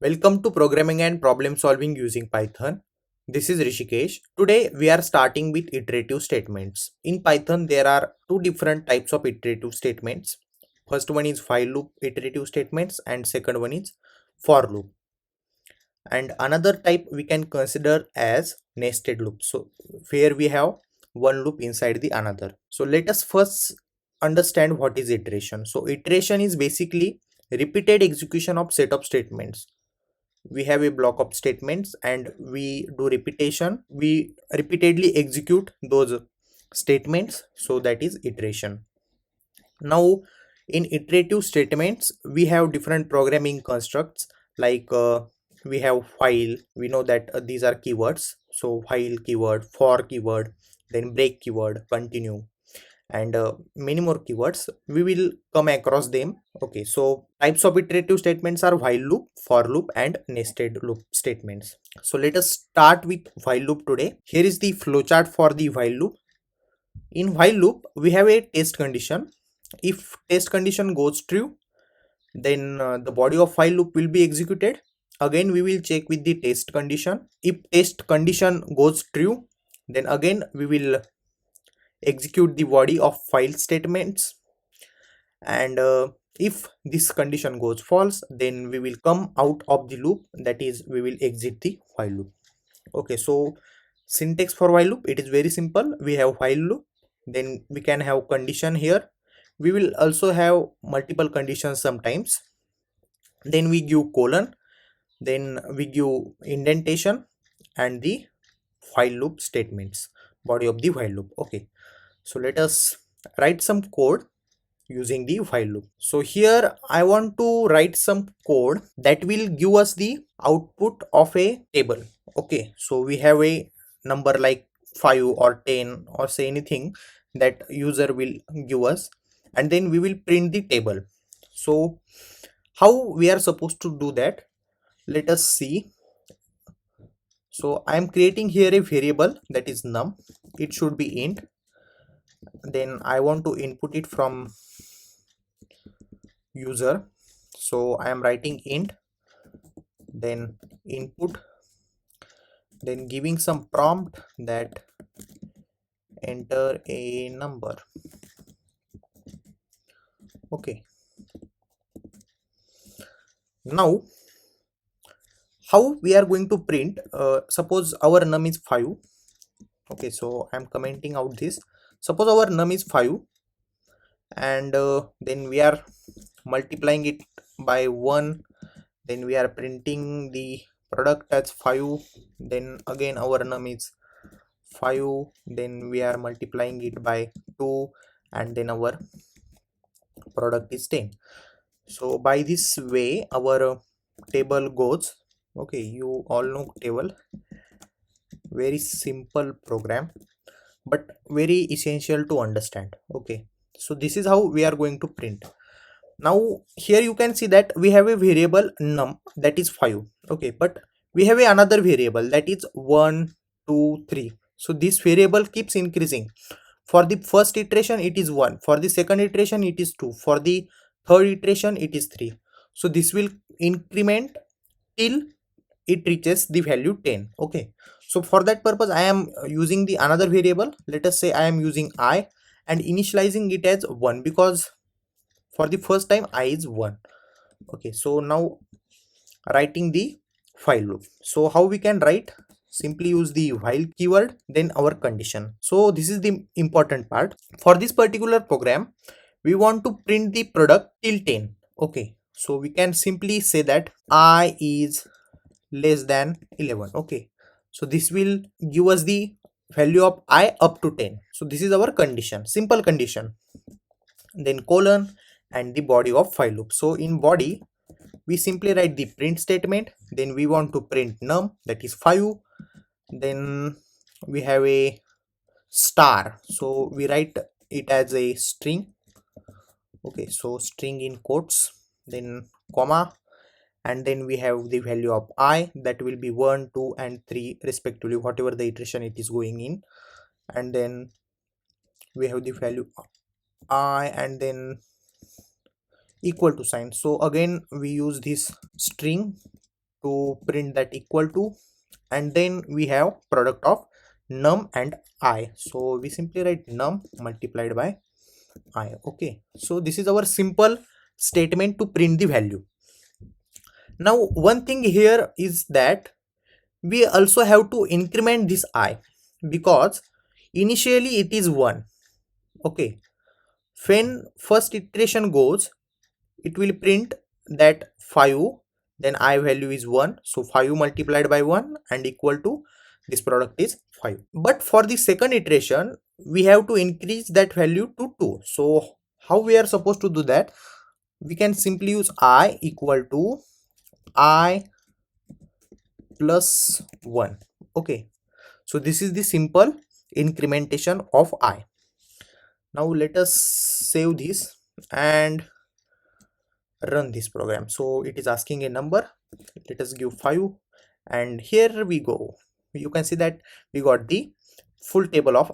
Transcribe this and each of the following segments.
Welcome to Programming and Problem Solving using Python. This is Rishikesh. Today we are starting with iterative statements. In Python there are two different types of iterative statements. First one is while loop iterative statements and second one is for loop. And another type we can consider as nested loop. So where we have one loop inside the another. So let us first understand what is iteration. So iteration is basically repeated execution of set of statements. We have a block of statements and we do repetition, we repeatedly execute those statements, so that is iteration. Now in iterative statements we have different programming constructs like we have while, we know that these are keywords, so while keyword, for keyword, then break keyword, continue, and many more keywords we will come across them. Okay, so types of iterative statements are while loop, for loop, and nested loop statements. So let us start with while loop today. Here is the flowchart for the while loop. In while loop we have a test condition. If test condition goes true, then the body of while loop will be executed. Again we will check with the test condition. If test condition goes true, then again we will execute the body of while statements, and if this condition goes false, then we will come out of the loop, that is we will exit the while loop. Okay, so syntax for while loop, it is very simple. We have while loop, then we can have condition here, we will also have multiple conditions sometimes, then we give colon, then we give indentation and the while loop statements, body of the while loop. Okay, so let us write some code using the while loop. So here I want to write some code that will give us the output of a table. Okay, so we have a number like 5 or 10 or say anything that user will give us, and then we will print the table. So how we are supposed to do that, let us see. So I am creating here a variable that is num, it should be int, then I want to input it from user, so I am writing int, then input, then giving some prompt that enter a number. Okay, now how we are going to print, suppose our num is 5. Okay, so I'm commenting out this. Suppose our num is 5 and then we are multiplying it by 1, then we are printing the product as 5, then again our num is 5, then we are multiplying it by 2, and then our product is 10. So by this way our table goes. Okay, you all know table, very simple program but very essential to understand. Okay, so this is how we are going to print. Now here you can see that we have a variable num that is 5. Okay, but we have another variable that is 1 2 3. So this variable keeps increasing. For the first iteration it is 1, for the second iteration it is 2, for the third iteration it is 3. So this will increment till it reaches the value 10. Okay, so for that purpose I am using the another variable. Let us say I am using I and initializing it as 1 because for the first time I is 1. Okay, so now writing the while loop. So how we can write, simply use the while keyword, then our condition. So this is the important part. For this particular program we want to print the product till 10. Okay, so we can simply say that I is less than 11. Okay, so this will give us the value of I up to 10. So this is our condition, simple condition, then colon and the body of while loop. So in body we simply write the print statement, then we want to print num that is 5, then we have a star, so we write it as a string. Okay, so string in quotes, then comma, and then we have the value of I, that will be 1 2 and 3 respectively, whatever the iteration it is going in, and then we have the value I and then equal to sign. So again we use this string to print that equal to, and then we have product of num and I. So we simply write num multiplied by I. Okay, so this is our simple statement to print the value. Now one thing here is that we also have to increment this I, because initially it is 1. Okay, when first iteration goes, it will print that 5, then I value is 1, so 5 multiplied by 1 and equal to this product is 5. But for the second iteration we have to increase that value to 2. So how we are supposed to do that? We can simply use I equal to I plus 1. Okay, so this is the simple incrementation of I. Now let us save this and run this program. So it is asking a number, let us give 5, and here we go. You can see that we got the full table of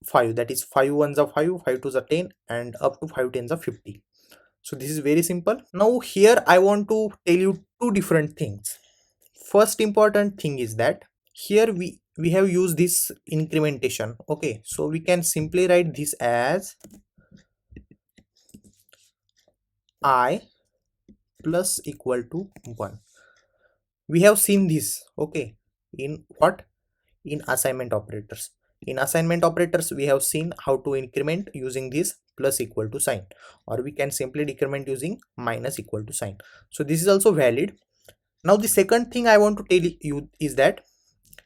5, that is 5 ones are 5, 5 twos are 10, and up to 5 tens are 50. So this is very simple. Now here I want to tell you two different things. First important thing is that here we have used this incrementation. Okay, so we can simply write this as I plus equal to 1. We have seen this, okay, in what? In assignment operators. In assignment operators we have seen how to increment using this plus equal to sign, or we can simply decrement using minus equal to sign. So this is also valid. Now the second thing I want to tell you is that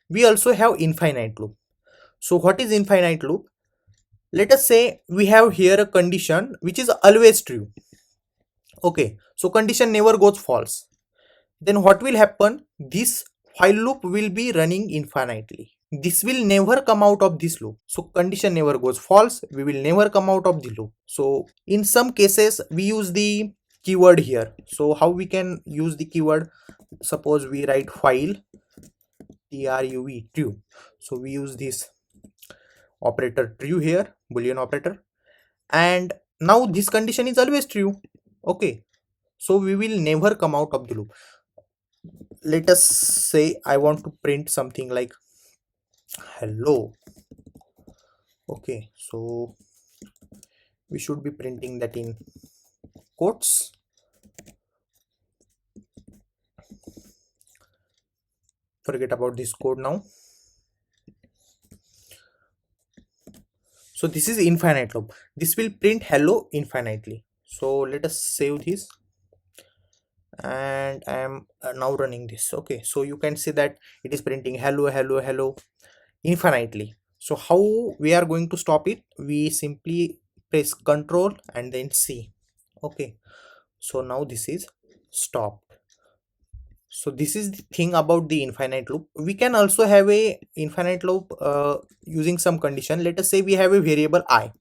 we also have infinite loop. So what is infinite loop? Let us say we have here a condition which is always true. Okay, so condition never goes false. Then what will happen? This while loop will be running infinitely. This will never come out of this loop. So condition never goes false, we will never come out of the loop. So in some cases we use the keyword here. So how we can use the keyword? Suppose we write while true, so we use this operator true here, boolean operator, and now this condition is always true. Okay, so we will never come out of the loop. Let us say I want to print something like hello. Okay, so we should be printing that in quotes. Forget about this code now. So this is infinite loop, this will print hello infinitely. So let us save this, and I am now running this. Okay, so you can see that it is printing hello hello hello infinitely. So how we are going to stop it? We simply press Control and then C. Okay, so now this is stopped. So this is the thing about the infinite loop. We can also have a infinite loop using some condition. Let us say we have a variable I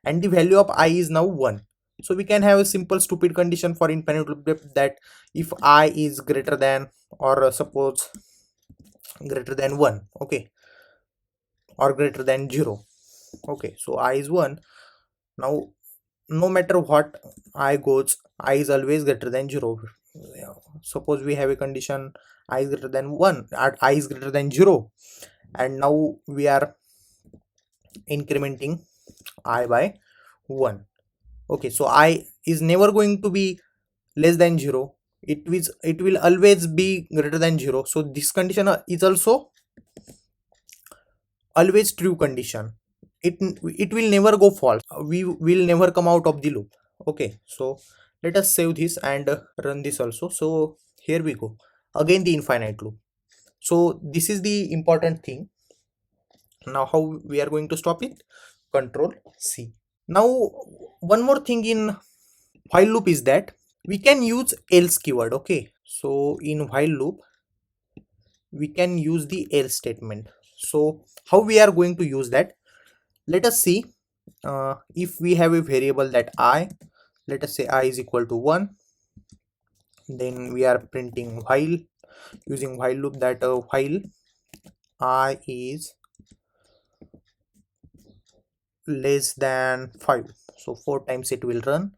and the value of I is now 1. So we can have a simple stupid condition for infinite loop that if I is greater than, or suppose greater than 1, okay, or greater than 0. Okay, so I is 1. Now no matter what I goes, I is always greater than 0. Suppose we have a condition I is greater than 1 at I is greater than 0, and now we are incrementing I by 1. Okay, so I is never going to be less than 0, it will always be greater than 0. So this condition is also always true condition. It will never go false, we will never come out of the loop. Okay, so let us save this and run this also. So here we go, again the infinite loop. So this is the important thing. Now how we are going to stop it? Control C. Now one more thing in while loop is that we can use else keyword. Okay, so in while loop we can use the else statement. So how we are going to use that? Let us see. If we have a variable that I, let us say I is equal to 1, then we are printing while using while loop that while I is less than 5, so 4 times it will run.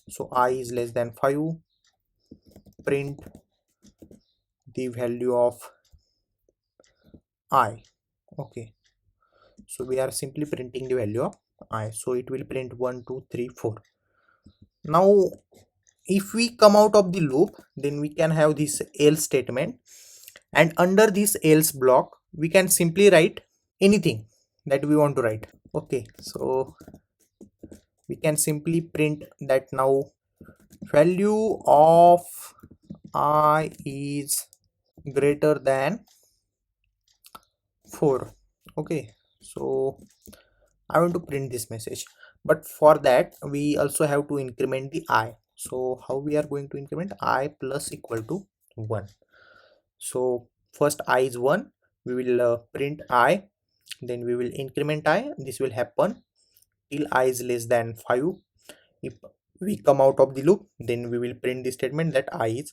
So I is less than 5, print the value of I. Okay, so we are simply printing the value of I, so it will print 1 2 3 4. Now if we come out of the loop, then we can have this else statement, and under this else block we can simply write anything that we want to write. Okay, so we can simply print that now value of I is greater than 4. Okay, so I want to print this message, but for that we also have to increment the I. So how we are going to increment? I plus equal to 1. So first I is 1, we will print I, then we will increment I. This will happen till I is less than 5. If we come out of the loop, then we will print the statement that I is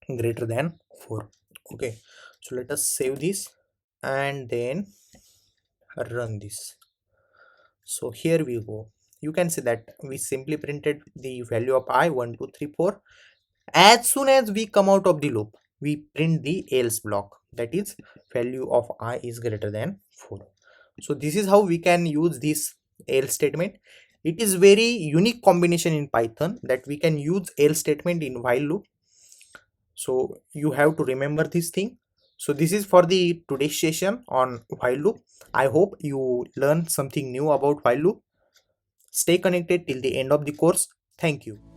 greater than 4. Okay, so let us save this and then run this. So here we go. You can see that we simply printed the value of I 1 2 3 4. As soon as we come out of the loop, we print the else block, that is value of I is greater than 4. So this is how we can use this else statement. It is very unique combination in Python that we can use else statement in while loop. So you have to remember this thing. So this is for the today's session on while loop. I hope you learned something new about while loop. Stay connected till the end of the course. Thank you.